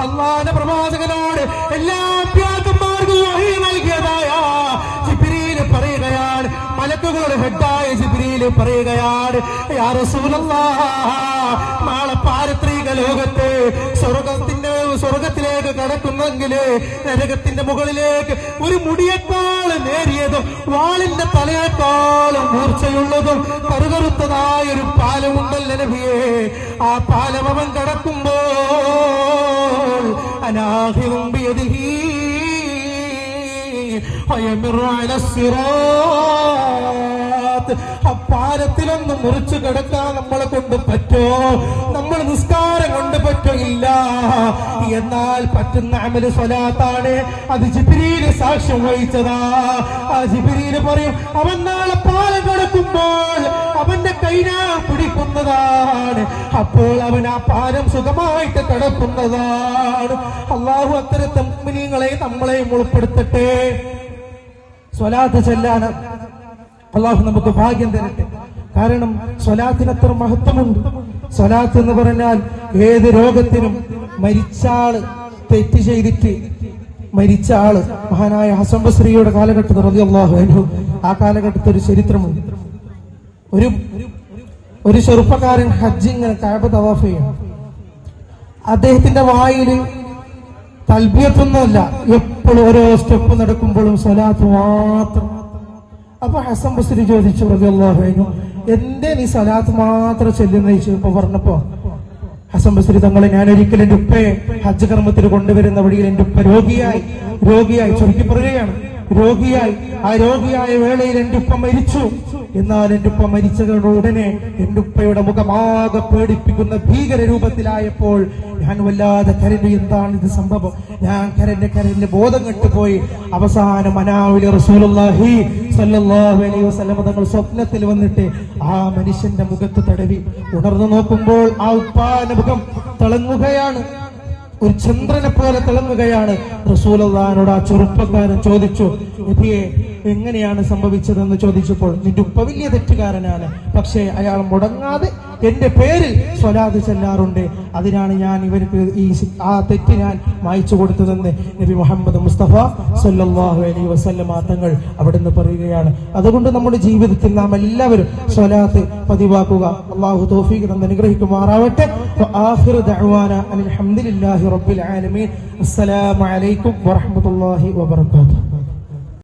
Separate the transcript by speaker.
Speaker 1: അള്ളാന്റെ പ്രവാചകനോട് എല്ലാ അമ്പിയാക്കന്മാർക്കും വഹി നൽകിയതായ ജിബ്രീൽ പറയുകയാണ്, മലക്കുകളുടെ ഹെഡായ ജിബ്രീൽ പറയുകയാണ്, യാ റസൂലല്ലാഹ്, നാളെ പാരത്രിക ലോകത്ത് സ്വർഗത്തിലേക്ക് കടക്കുന്നെങ്കില് നരകത്തിന്റെ മുകളിലേക്ക് ഒരു മുടിയേക്കാൾ നേരിയതും വാളിന്റെ തലയേക്കാളും മൂർച്ചയുള്ളതും കറുകറുത്തതായ ഒരു പാലമുണ്ടല്ലോ നബിയേ, ആ പാലം അവൻ കടക്കുമ്പോൾ അനാഹിറും ബിയദിഹി വയമിറു അലാ സിറാത്ത്, പാലത്തിലൊന്ന് മുറിച്ചു കിടക്കാൻ നമ്മളെ കൊണ്ട് പറ്റോ? നമ്മൾ നിസ്കാരം കൊണ്ട് പറ്റോ? ഇല്ല. എന്നാൽ പറ്റുന്ന അമല് സ്വലാത്താണ്. അത് ജിബ്രീല് സാക്ഷ്യം വഹിച്ചതാ. ആ ജിബ്രീല് പറയും, അവൻ നാളെ പാലം കിടക്കുമ്പോൾ അവന്റെ കൈനാ പിടിക്കുന്നതാണ്. അപ്പോൾ അവൻ ആ പാലം സുഖമായിട്ട് കിടക്കുന്നതാണ്. അള്ളാഹു അത്തരത്തെ മുഅ്മിനീങ്ങളെ നമ്മളെയും ഉൾപ്പെടുത്തട്ടെ. സ്വലാത്ത് ചെല്ലാന് അള്ളാഹു നമുക്ക് ഭാഗ്യം തരട്ടെ. കാരണം സ്വലാത്തിന് അത്ര മഹത്വമുണ്ട്. സ്വലാത്ത് എന്ന് പറഞ്ഞാൽ ഏത് രോഗത്തിനും മരിച്ചാള് തെറ്റ് ചെയ്തിട്ട് മരിച്ച ആള്, മഹാനായ ഹസൻ ബസ്രിയുടെ കാലഘട്ടത്തിൽ റളിയല്ലാഹു അൻഹു, ആ കാലഘട്ടത്തിൽ ഒരു ചരിത്രമുണ്ട്. ഒരു ചെറുപ്പക്കാരൻ ഹജ്ജിങ്ങനെ കഅബ തവാഫ് ചെയ്യണം. അദ്ദേഹത്തിന്റെ വായിൽ തൽബിയത്തൊന്നുമല്ല, എപ്പോഴും ഓരോ സ്റ്റെപ്പ് നടക്കുമ്പോഴും സ്വലാത്ത് മാത്രം. അപ്പൊ ഹസൻ ബസ്രി ചോദിച്ചു റളിയല്ലാഹു അൻഹു, എന്തേ നീ സ്വലാത്ത് മാത്രം ചെല്ലുന്ന ചോദിച്ചപ്പോ പറഞ്ഞപ്പോ ഹസൻ ബസ്രി തങ്ങളെ, ഞാൻ ഒരിക്കലും എന്റെ ഉപ്പയെ ഹജ്ജ് കർമ്മത്തിൽ കൊണ്ടുവരുന്ന വഴിയിൽ എന്റെ ഉപ്പ രോഗിയായി ചുരുക്കി പറയുകയാണ്, രോഗിയായി. ആ രോഗിയായ വേളയിൽ എന്റെ ഉപ്പ മരിച്ചു. എന്നാൽ എന്റെ ഉപ്പ മരിച്ചതോടെ ഉടനെ എന്റെ ഉപ്പയുടെ മുഖമാകെ പേടിപ്പിക്കുന്ന ഭീകര രൂപത്തിലായപ്പോൾ ഞാൻ വല്ലാതെ കരഞ്ഞു. എന്താണ് ഇത് സംഭവം? ഞാൻ കരഞ്ഞ് ബോധം കെട്ടുപോയി. അവസാനം മനാവിലെ റസൂലുള്ളാഹി സ്വല്ലല്ലാഹു അലൈഹി വസല്ലം തങ്ങൾ സ്വപ്നത്തിൽ വന്നിട്ട് ആ മനുഷ്യന്റെ മുഖത്ത് തടവി. ഉണർന്നു നോക്കുമ്പോൾ ആ ഉപ്പാന്റെ മുഖം തിളങ്ങുകയാണ്, ഒരു ചന്ദ്രനെ പോലെ തിളങ്ങുകയാണ്. റസൂലുള്ളാഹിനോട് ആ ചെറുപ്പക്കാരൻ ചോദിച്ചു, നബിയെ, എങ്ങനെയാണ് സംഭവിച്ചതെന്ന് ചോദിച്ചപ്പോൾ, നിന്റെ ഉപ്പ വലിയ തെറ്റുകാരനാണ്, പക്ഷേ അയാൾ മുടങ്ങാതെ എന്റെ പേരിൽ സ്വലാത്ത് ചെല്ലാറുണ്ട്, അതിനാണ് ഞാൻ ഇവർക്ക് ആ തെറ്റ് ഞാൻ മായ്ച്ചു കൊടുത്തതെന്ന് നബി മുഹമ്മദ് മുസ്തഫ സല്ലല്ലാഹു അലൈഹി വസല്ലം തങ്ങൾ അവിടുന്ന് പറയുകയാണ്. അതുകൊണ്ട് നമ്മുടെ ജീവിതത്തിൽ നാം എല്ലാവരും സ്വലാത്ത് പതിവാക്കുക. അല്ലാഹു തൗഫീഖ് തന്ന് അനുഗ്രഹിക്കുമാറാവട്ടെ. ആഖിറു ദഅവാന അൽഹംദുലില്ലാഹി റബ്ബിൽ ആലമീൻ. അസ്സലാമു അലൈക്കും വറഹ്മത്തുള്ളാഹി വബറകാതുഹു.